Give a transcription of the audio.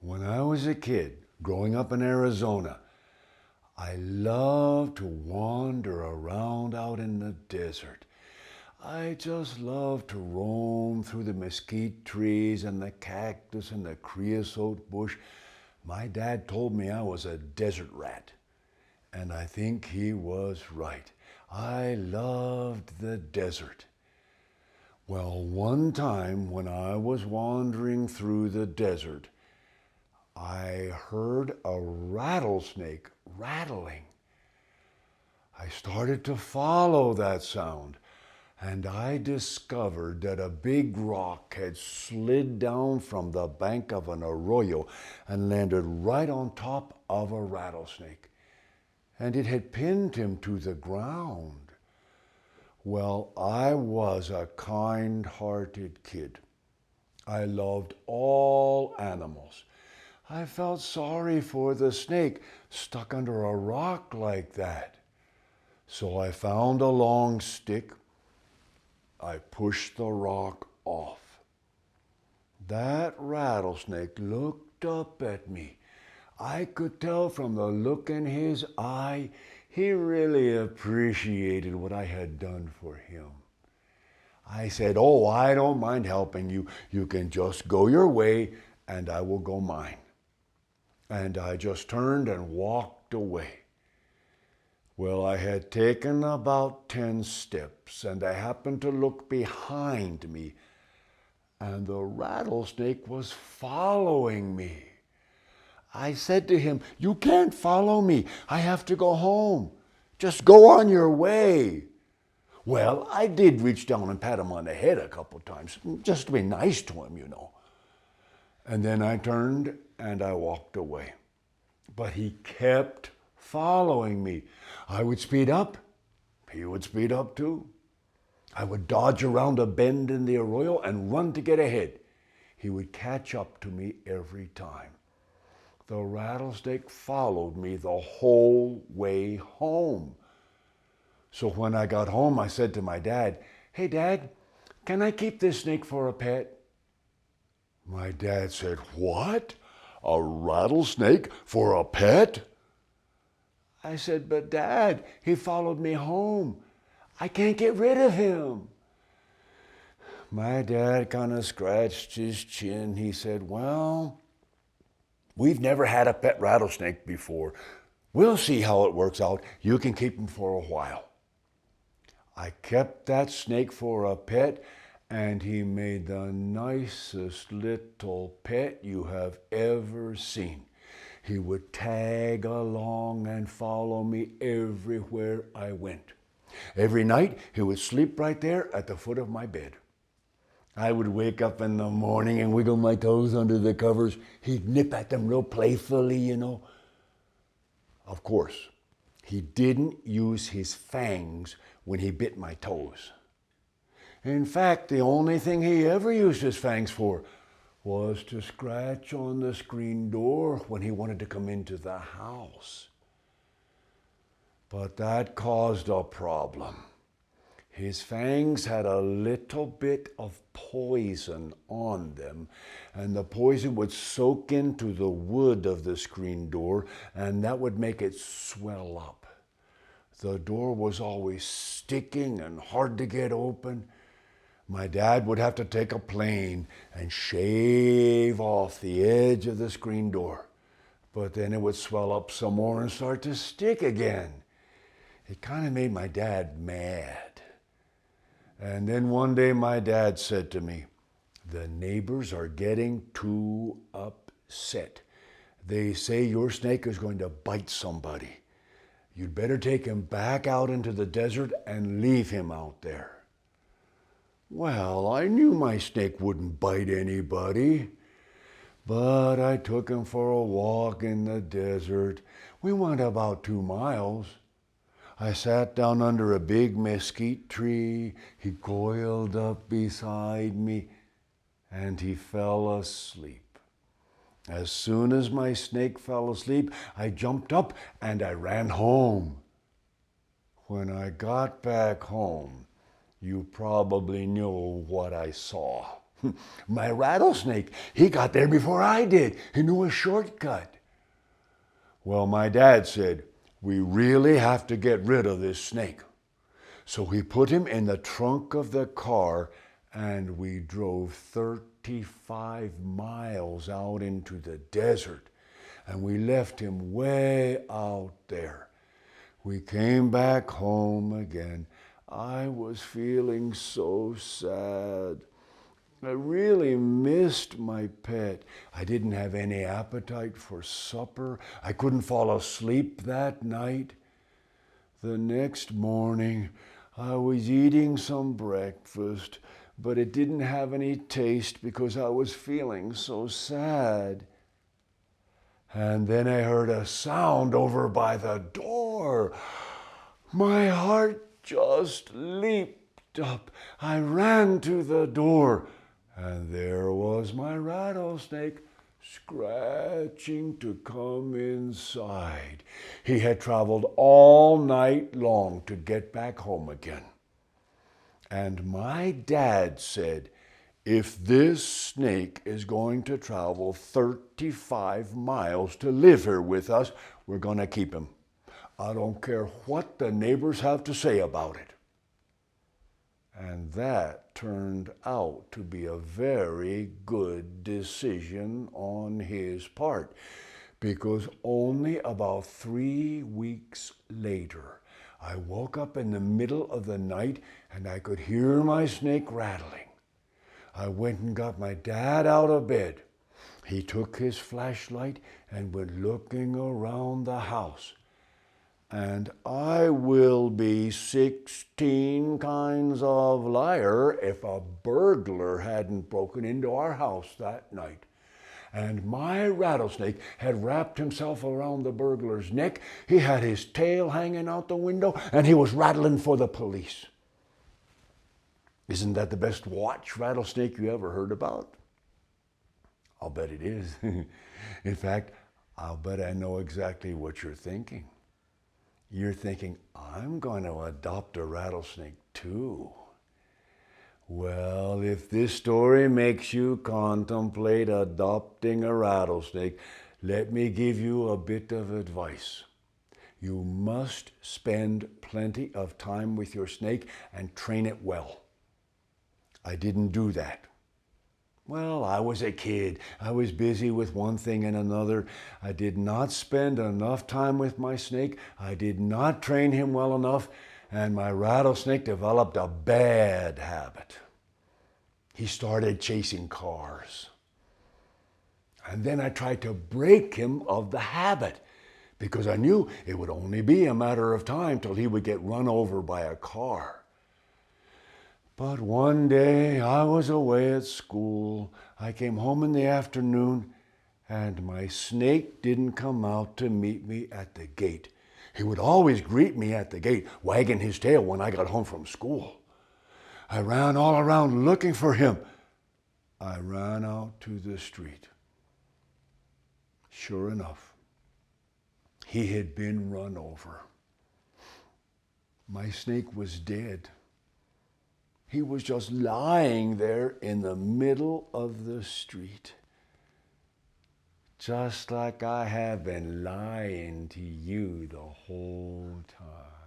When I was a kid, growing up in Arizona, I loved to wander around out in the desert. I just loved to roam through the mesquite trees and the cactus and the creosote bush. My dad told me I was a desert rat, and I think he was right. I loved the desert. Well, one time when I was wandering through the desert, I heard a rattlesnake rattling. I started to follow that sound, and I discovered that a big rock had slid down from the bank of an arroyo and landed right on top of a rattlesnake, and it had pinned him to the ground. Well, I was a kind-hearted kid. I loved all animals. I felt sorry for the snake stuck under a rock like that. So I found a long stick. I pushed the rock off. That rattlesnake looked up at me. I could tell from the look in his eye, he really appreciated what I had done for him. I said, "Oh, I don't mind helping you. You can just go your way and I will go mine." And I just turned and walked away. Well, I had taken about 10 steps, and I happened to look behind me, and the rattlesnake was following me. I said to him, "You can't follow me. I have to go home. Just go on your way." Well, I did reach down and pat him on the head a couple times, just to be nice to him, you know. And then I turned and I walked away. But he kept following me. I would speed up. He would speed up too. I would dodge around a bend in the arroyo and run to get ahead. He would catch up to me every time. The rattlesnake followed me the whole way home. So when I got home, I said to my dad, "Hey, Dad, can I keep this snake for a pet?" My dad said, "What? A rattlesnake for a pet?" I said, "But Dad, he followed me home. I can't get rid of him." My dad kind of scratched his chin. He said, "Well, we've never had a pet rattlesnake before. We'll see how it works out. You can keep him for a while." I kept that snake for a pet, and he made the nicest little pet you have ever seen. He would tag along and follow me everywhere I went. Every night, he would sleep right there at the foot of my bed. I would wake up in the morning and wiggle my toes under the covers. He'd nip at them real playfully, you know. Of course, he didn't use his fangs when he bit my toes. In fact, the only thing he ever used his fangs for was to scratch on the screen door when he wanted to come into the house. But that caused a problem. His fangs had a little bit of poison on them, and the poison would soak into the wood of the screen door, and that would make it swell up. The door was always sticking and hard to get open. My dad would have to take a plane and shave off the edge of the screen door. But then it would swell up some more and start to stick again. It kind of made my dad mad. And then one day my dad said to me, "The neighbors are getting too upset. They say your snake is going to bite somebody. You'd better take him back out into the desert and leave him out there." Well, I knew my snake wouldn't bite anybody, but I took him for a walk in the desert. We went about 2 miles. I sat down under a big mesquite tree. He coiled up beside me, and he fell asleep. As soon as my snake fell asleep, I jumped up and I ran home. When I got back home, you probably know what I saw. My rattlesnake, he got there before I did. He knew a shortcut. Well, my dad said, we really have to get rid of this snake. So he put him in the trunk of the car and we drove 35 miles out into the desert and we left him way out there. We came back home again. I was feeling so sad. I really missed my pet. I didn't have any appetite for supper. I couldn't fall asleep that night. The next morning, I was eating some breakfast, but it didn't have any taste because I was feeling so sad. And then I heard a sound over by the door. My heart just leaped up. I ran to the door, and there was my rattlesnake scratching to come inside. He had traveled all night long to get back home again. And my dad said, if this snake is going to travel 35 miles to live here with us, we're going to keep him. I don't care what the neighbors have to say about it. And that turned out to be a very good decision on his part, because only about 3 weeks later, I woke up in the middle of the night and I could hear my snake rattling. I went and got my dad out of bed. He took his flashlight and went looking around the house. And I will be 16 kinds of liar if a burglar hadn't broken into our house that night. And my rattlesnake had wrapped himself around the burglar's neck. He had his tail hanging out the window, and he was rattling for the police. Isn't that the best watch rattlesnake you ever heard about? I'll bet it is. In fact, I'll bet I know exactly what you're thinking. You're thinking, I'm going to adopt a rattlesnake too. Well, if this story makes you contemplate adopting a rattlesnake, let me give you a bit of advice. You must spend plenty of time with your snake and train it well. I didn't do that. Well, I was a kid. I was busy with one thing and another. I did not spend enough time with my snake. I did not train him well enough, and my rattlesnake developed a bad habit. He started chasing cars. And then I tried to break him of the habit because I knew it would only be a matter of time till he would get run over by a car. But one day I was away at school. I came home in the afternoon and my snake didn't come out to meet me at the gate. He would always greet me at the gate, wagging his tail when I got home from school. I ran all around looking for him. I ran out to the street. Sure enough, he had been run over. My snake was dead. He was just lying there in the middle of the street. Just like I have been lying to you the whole time.